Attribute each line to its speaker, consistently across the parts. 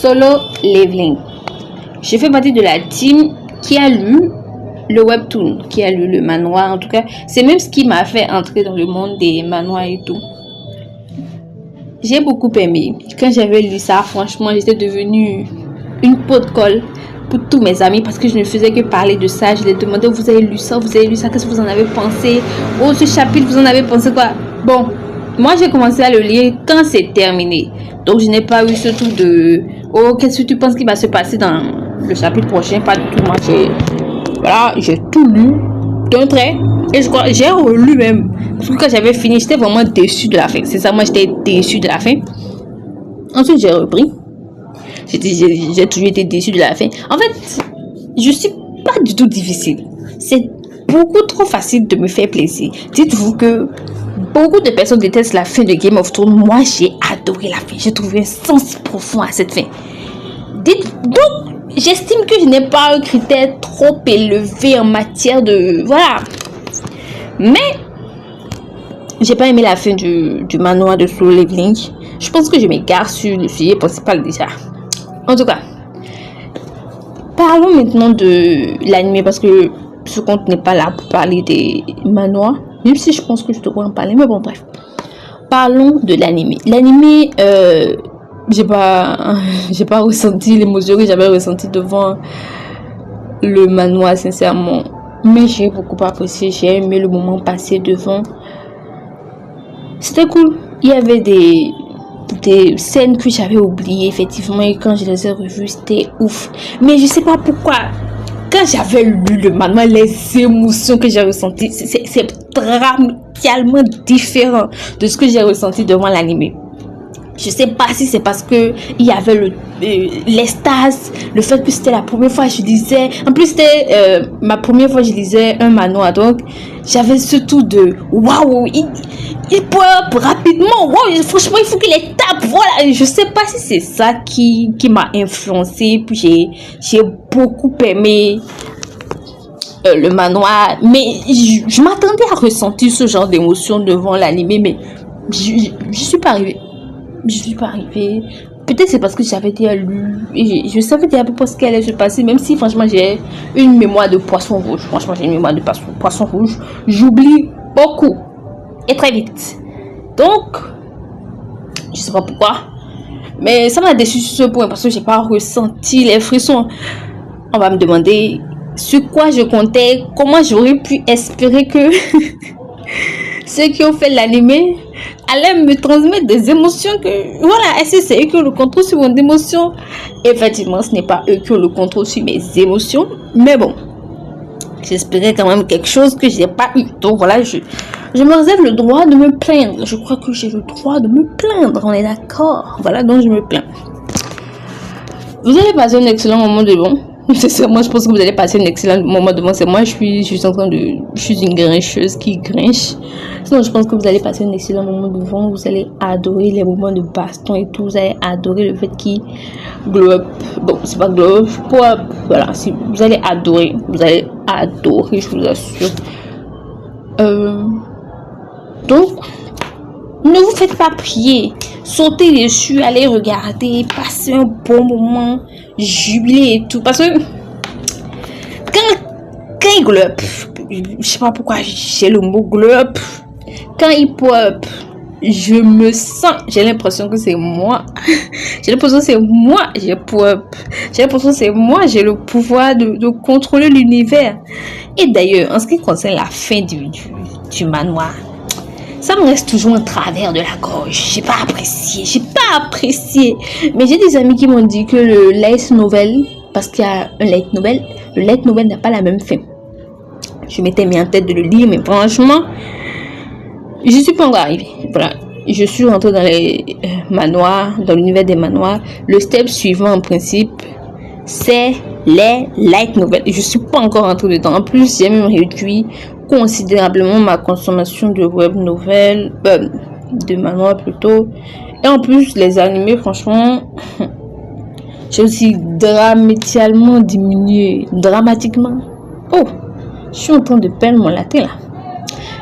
Speaker 1: Solo Leveling. Je fais partie de la team qui a lu le webtoon, qui a lu le manoir. En tout cas, c'est même ce qui m'a fait entrer dans le monde des manoirs et tout. J'ai beaucoup aimé. Quand j'avais lu ça, franchement, j'étais devenue une peau de colle pour tous mes amis parce que je ne faisais que parler de ça. Je les demandais, vous avez lu ça, qu'est-ce que vous en avez pensé? Oh, ce chapitre, vous en avez pensé quoi? Bon, moi j'ai commencé à le lire quand c'est terminé. Donc je n'ai pas eu ce truc de, oh, qu'est-ce que tu penses qu'il va se passer dans le chapitre prochain? Pas du tout. Moi j'ai tout lu d'un trait. Et je crois, j'ai relu même. Parce que quand j'avais fini, j'étais vraiment déçue de la fin. C'est ça, moi j'étais déçue de la fin. Ensuite, j'ai repris. J'ai toujours été déçue de la fin. En fait, je suis pas du tout difficile. C'est beaucoup trop facile de me faire plaisir. Dites-vous que beaucoup de personnes détestent la fin de Game of Thrones. Moi, j'ai adoré la fin. J'ai trouvé un sens profond à cette fin. Donc, j'estime que je n'ai pas un critère trop élevé en matière de... Voilà. Mais, j'ai pas aimé la fin du manoir de Solo Leveling. Je pense que je m'égare sur le sujet principal déjà. En tout cas, parlons maintenant de l'anime parce que ce compte n'est pas là pour parler des manoirs. Même si je pense que je devrais en parler, mais bon, bref. Parlons de l'anime. L'anime, j'ai pas ressenti l'émotion que j'avais ressentie devant le manoir, sincèrement. Mais j'ai beaucoup apprécié, j'ai aimé le moment passé devant. C'était cool. Il y avait des scènes que j'avais oubliées, effectivement, et quand je les ai revues, c'était ouf. Mais je sais pas pourquoi. Quand j'avais lu le manoir, les émotions que j'ai ressenties, c'est radicalement différent de ce que j'ai ressenti devant l'anime. Je sais pas si c'est parce que il y avait l'extase, le fait que c'était la première fois que je lisais. En plus, c'était ma première fois que je lisais un manoir. Donc, j'avais ce tout de waouh, il pop rapidement. Wow, franchement, il faut qu'il les tape. Voilà, je sais pas si c'est ça qui m'a influencé. Puis j'ai beaucoup aimé le manoir. Mais je m'attendais à ressentir ce genre d'émotion devant l'anime. Mais je suis pas arrivée. Peut-être c'est parce que j'avais déjà lu et je savais déjà à peu près ce qu'elle allait se passer, même si franchement j'ai une mémoire de poisson rouge. Franchement, j'ai une mémoire de poisson rouge. J'oublie beaucoup et très vite. Donc, je sais pas pourquoi, mais ça m'a déçu sur ce point parce que j'ai pas ressenti les frissons. On va me demander sur quoi je comptais, comment j'aurais pu espérer que ceux qui ont fait l'anime allaient me transmettre des émotions que... Voilà, est-ce que c'est eux qui ont le contrôle sur mon émotion? Effectivement, ce n'est pas eux qui ont le contrôle sur mes émotions. Mais bon, j'espérais quand même quelque chose que je n'ai pas eu. Donc voilà, je me réserve le droit de me plaindre. Je crois que j'ai le droit de me plaindre. On est d'accord? Voilà, donc je me plains. Vous allez passer un excellent moment de bon. Moi, je pense que vous allez passer un excellent moment devant. C'est moi, je suis une grincheuse qui grinche. Sinon, je pense que vous allez passer un excellent moment devant. Vous allez adorer les moments de baston et tout. Vous allez adorer le fait qu'il glow up. Bon, c'est pas glow up, pop. Voilà, vous allez adorer. Vous allez adorer, je vous assure. Donc, ne vous faites pas prier. Sautez dessus, allez regarder, passez un bon moment, jubiler et tout. Parce que quand il glow up, je sais pas pourquoi j'ai le mot glow up. Quand il pop, je me sens, j'ai l'impression que c'est moi. J'ai l'impression que c'est moi, j'ai pop. J'ai l'impression que c'est moi, j'ai le pouvoir de contrôler l'univers. Et d'ailleurs, en ce qui concerne la fin du manoir, ça me reste toujours en travers de la gorge. J'ai pas apprécié. Mais j'ai des amis qui m'ont dit que le light novel, parce qu'il y a un light novel, le light novel n'a pas la même fin. Je m'étais mis en tête de le lire, mais franchement, je suis pas encore arrivée. Voilà. Je suis rentrée dans les manoirs, dans l'univers des manoirs. Le step suivant, en principe, c'est les light novels. Je suis pas encore rentrée dedans. En plus, j'ai même réduit considérablement ma consommation de web novel, de manoir plutôt. Et en plus, les animés, franchement, j'ai aussi dramatiquement diminué. Dramatiquement. Oh, je suis en train de perdre mon latte là.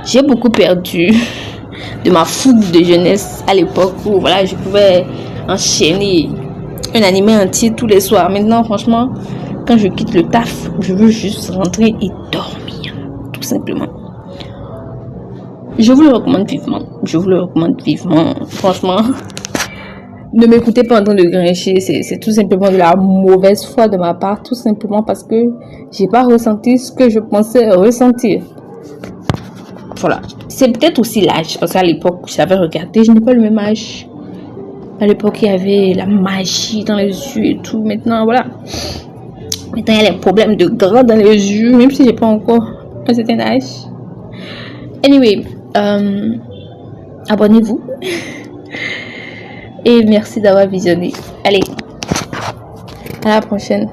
Speaker 1: J'ai beaucoup perdu de ma fougue de jeunesse à l'époque où voilà, je pouvais enchaîner un animé entier tous les soirs. Maintenant, franchement, quand je quitte le taf, je veux juste rentrer et dormir, tout simplement. Je vous le recommande vivement. Je vous le recommande vivement. Franchement, ne m'écoutez pas en train de grincher. C'est tout simplement de la mauvaise foi de ma part. Tout simplement parce que j'ai pas ressenti ce que je pensais ressentir. Voilà. C'est peut-être aussi l'âge. Parce qu'à l'époque, j'avais regardé. Je n'ai pas le même âge. À l'époque, il y avait la magie dans les yeux et tout. Maintenant, voilà. Maintenant, il y a les problèmes de gras dans les yeux. Même si j'ai pas encore un certain âge. Anyway. Abonnez-vous et merci d'avoir visionné. Allez, à la prochaine.